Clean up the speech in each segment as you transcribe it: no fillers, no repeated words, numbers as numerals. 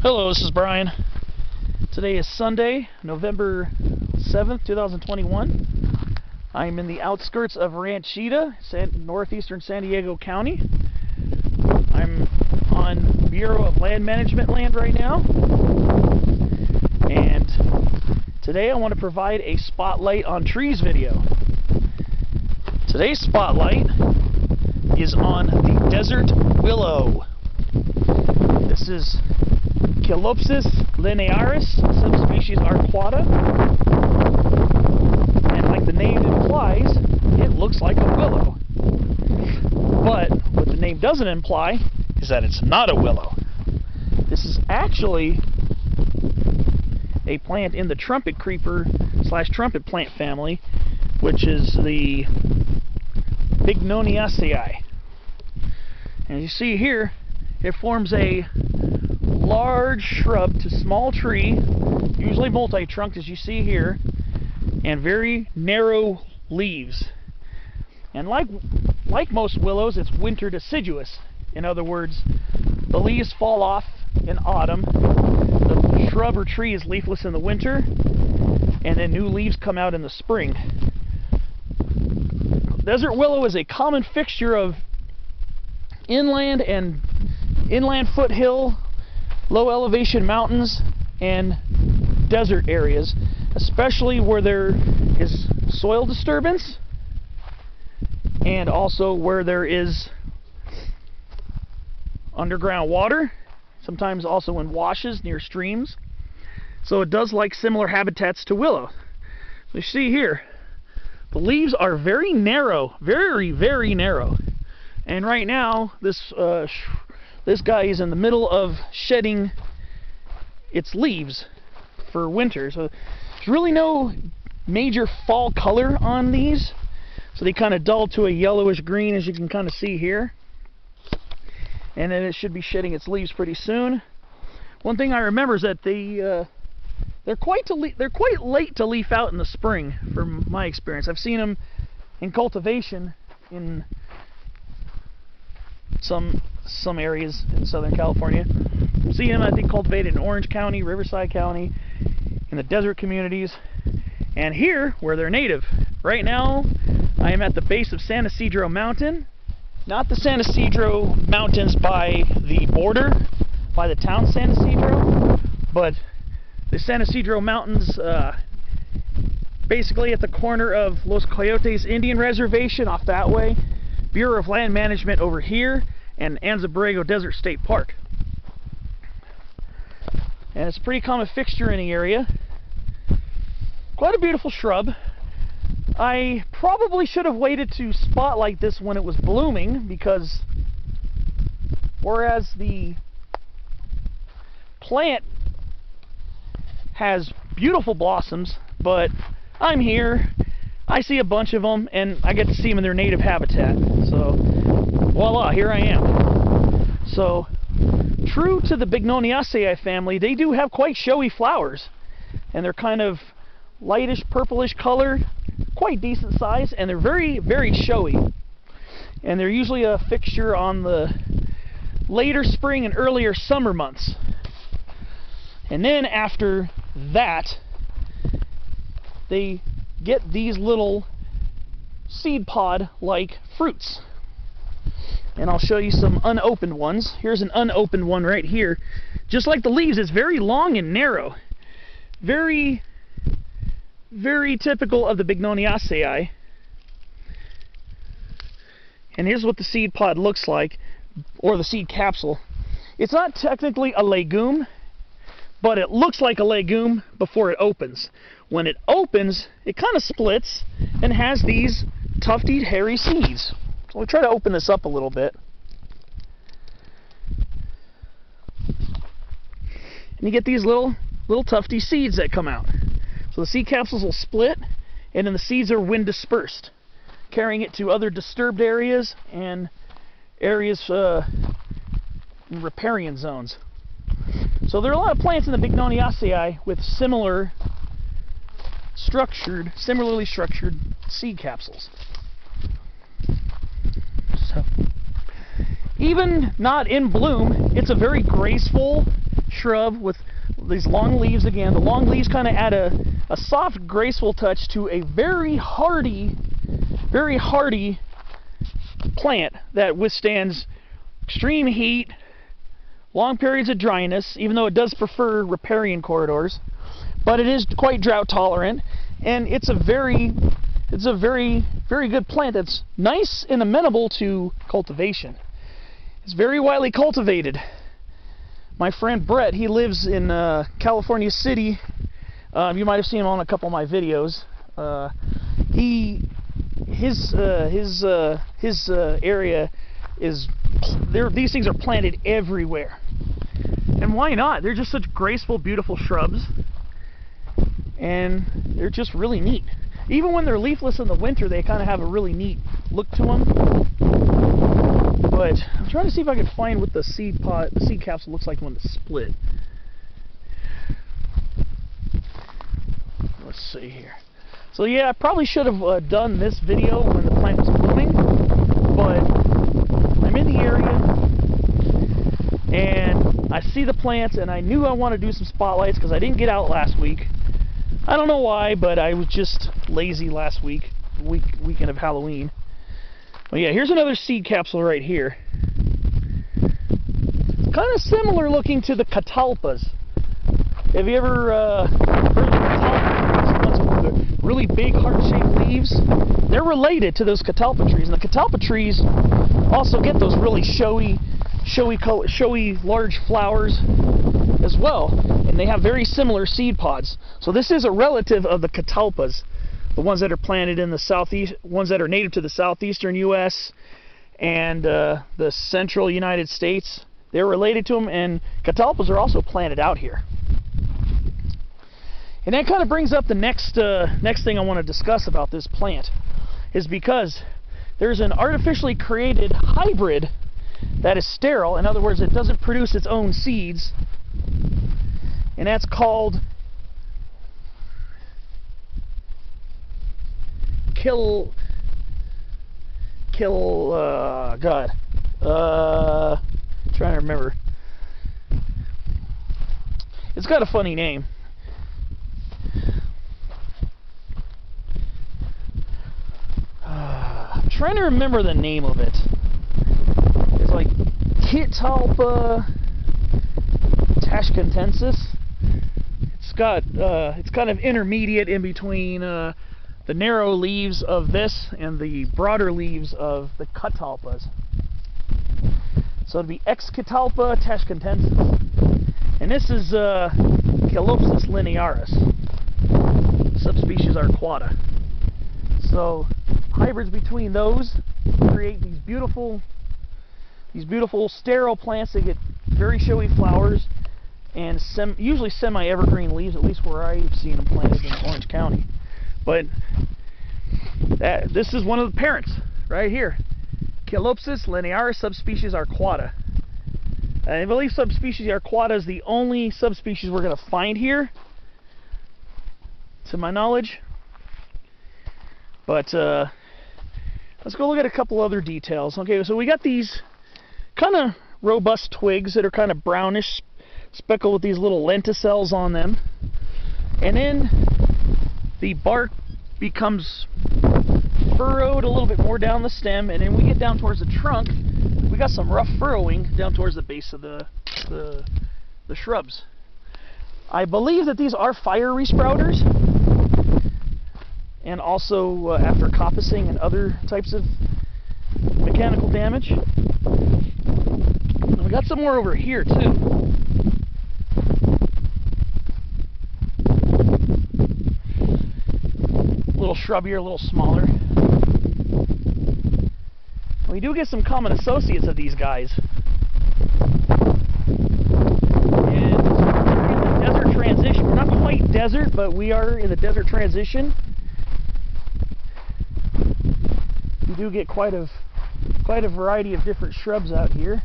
Hello, this is Brian. Today is Sunday, November 7th, 2021. I'm in the outskirts of Ranchita, northeastern San Diego County. I'm on Bureau of Land Management land right now. And today I want to provide a spotlight on trees video. Today's spotlight is on the Desert Willow. This is Chilopsis linearis, subspecies arcuata, and like the name implies, it looks like a willow. But what the name doesn't imply is that it's not a willow. This is actually a plant in the Trumpet-Creeper / trumpet plant family, which is the Bignoniaceae. And you see here, it forms a large shrub to small tree, usually multi-trunked as you see here, and very narrow leaves. And like most willows, it's winter-deciduous. In other words, the leaves fall off in autumn, the shrub or tree is leafless in the winter, and then new leaves come out in the spring. Desert willow is a common fixture of inland foothill, low elevation mountains, and desert areas, especially where there is soil disturbance and also where there is underground water, sometimes also in washes near streams. So it does like similar habitats to willow. So you see here, the leaves are very narrow, very narrow. And right now, this guy is in the middle of shedding its leaves for winter. So there's really no major fall color on these. So they kind of dull to a yellowish green, as you can kind of see here. And then it should be shedding its leaves pretty soon. One thing I remember is that they're quite late to leaf out in the spring, from my experience. I've seen them in cultivation in some areas in Southern California. I've seen them, I think, cultivated in Orange County, Riverside County, in the desert communities, and here, where they're native. Right now, I am at the base of San Ysidro Mountain. Not the San Ysidro Mountains by the border, by the town San Ysidro, but the San Ysidro Mountains, basically at the corner of Los Coyotes Indian Reservation off that way, Bureau of Land Management over here, and Anza-Borrego Desert State Park. And it's a pretty common fixture in the area. Quite a beautiful shrub. I probably should have waited to spotlight this when it was blooming, because whereas the plant has beautiful blossoms, but I'm here, I see a bunch of them, and I get to see them in their native habitat. So, voila, here I am. So, true to the Bignoniaceae family, they do have quite showy flowers. And they're kind of lightish, purplish color, quite decent size, and they're very showy. And they're usually a fixture on the later spring and earlier summer months. And then after that, they get these little seed pod like fruits. And I'll show you some unopened ones. Here's an unopened one right here. Just like the leaves, it's very long and narrow. Very typical of the Bignoniaceae. And here's what the seed pod looks like, or the seed capsule. It's not technically a legume, but it looks like a legume before it opens. When it opens, it kind of splits and has these tufted, hairy seeds. So we'll try to open this up a little bit. And you get these little tufty seeds that come out. So the seed capsules will split, and then the seeds are wind dispersed, carrying it to other disturbed areas and areas in riparian zones. So there are a lot of plants in the Bignoniaceae with similarly structured seed capsules. So, even not in bloom, it's a very graceful, shrub with these long leaves again. The long leaves kind of add a soft, graceful touch to a very hardy plant that withstands extreme heat, long periods of dryness, even though it does prefer riparian corridors, but it is quite drought tolerant, and it's a very good plant that's nice and amenable to cultivation. It's very widely cultivated. My friend Brett, he lives in California City. You might have seen him on a couple of my videos. His area is these things are planted everywhere, and why not? They're just such graceful, beautiful shrubs, and they're just really neat. Even when they're leafless in the winter, they kind of have a really neat look to them. But I'm trying to see if I can find what the seed capsule looks like when it's split. Let's see here. So yeah, I probably should have done this video when the plant was blooming, but I'm in the area and I see the plants, and I knew I wanted to do some spotlights because I didn't get out last week. I don't know why, but I was just lazy last weekend of Halloween. Well, yeah, here's another seed capsule right here. It's kind of similar looking to the Catalpas. Have you ever heard of the Catalpas? Ones with the really big heart-shaped leaves. They're related to those Catalpa trees, and the Catalpa trees also get those really showy large flowers as well, and they have very similar seed pods. So this is a relative of the Catalpas, the ones that are planted in the southeast, ones that are native to the southeastern U.S. and the central United States. They're related to them, and Catalpas are also planted out here. And that kind of brings up the next thing I want to discuss about this plant, is because there's an artificially created hybrid that is sterile. In other words, it doesn't produce its own seeds, and that's called trying to remember. It's got a funny name. I'm trying to remember the name of it. It's like Chitalpa tashkentensis. It's kind of intermediate in between the narrow leaves of this and the broader leaves of the Catalpas. So it'd be Chitalpa tashkentensis. And this is Chilopsis linearis, subspecies arcuata. So hybrids between those create these beautiful sterile plants. They get very showy flowers and usually semi-evergreen leaves, at least where I've seen them planted in Orange County. But this is one of the parents right here, Chilopsis linearis subspecies arcuata. I believe subspecies arcuata is the only subspecies we're going to find here, to my knowledge. But let's go look at a couple other details. Okay, so we got these kind of robust twigs that are kind of brownish, speckled with these little lenticels on them. And then the bark becomes furrowed a little bit more down the stem, and then we get down towards the trunk. We got some rough furrowing down towards the base of the shrubs. I believe that these are fire resprouters, and also after coppicing and other types of mechanical damage. And we got some more over here too. A little shrubbier, a little smaller. We do get some common associates of these guys. And we're in the desert transition. We're not quite desert, but we are in the desert transition. We do get quite a variety of different shrubs out here.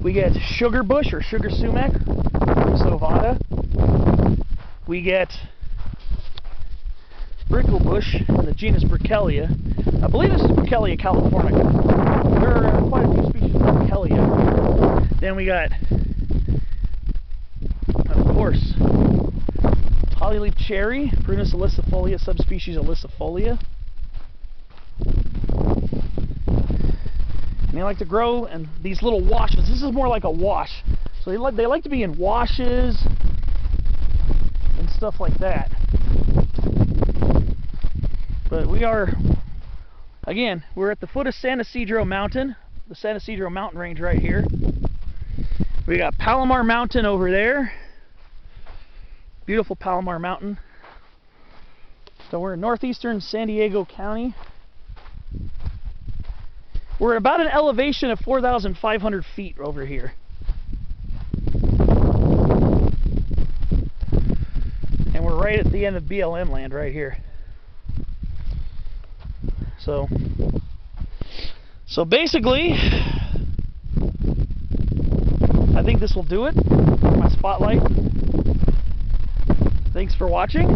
We get sugar bush or sugar sumac, sovata. We get brickle bush in the genus Brickelia. I believe this is Brickelia californica. There are quite a few species of Brickelia. Then we got course, hollyleaf cherry, Prunus ilicifolia, subspecies ilicifolia. And they like to grow in these little washes. This is more like a wash. So they like to be in washes and stuff like that. But we are, again, we're at the foot of San Ysidro Mountain, the San Ysidro Mountain range right here. We got Palomar Mountain over there. Beautiful Palomar Mountain. So we're in northeastern San Diego County. We're at about an elevation of 4,500 feet over here. And we're right at the end of BLM land right here. So basically, I think this will do it for my spotlight. Thanks for watching.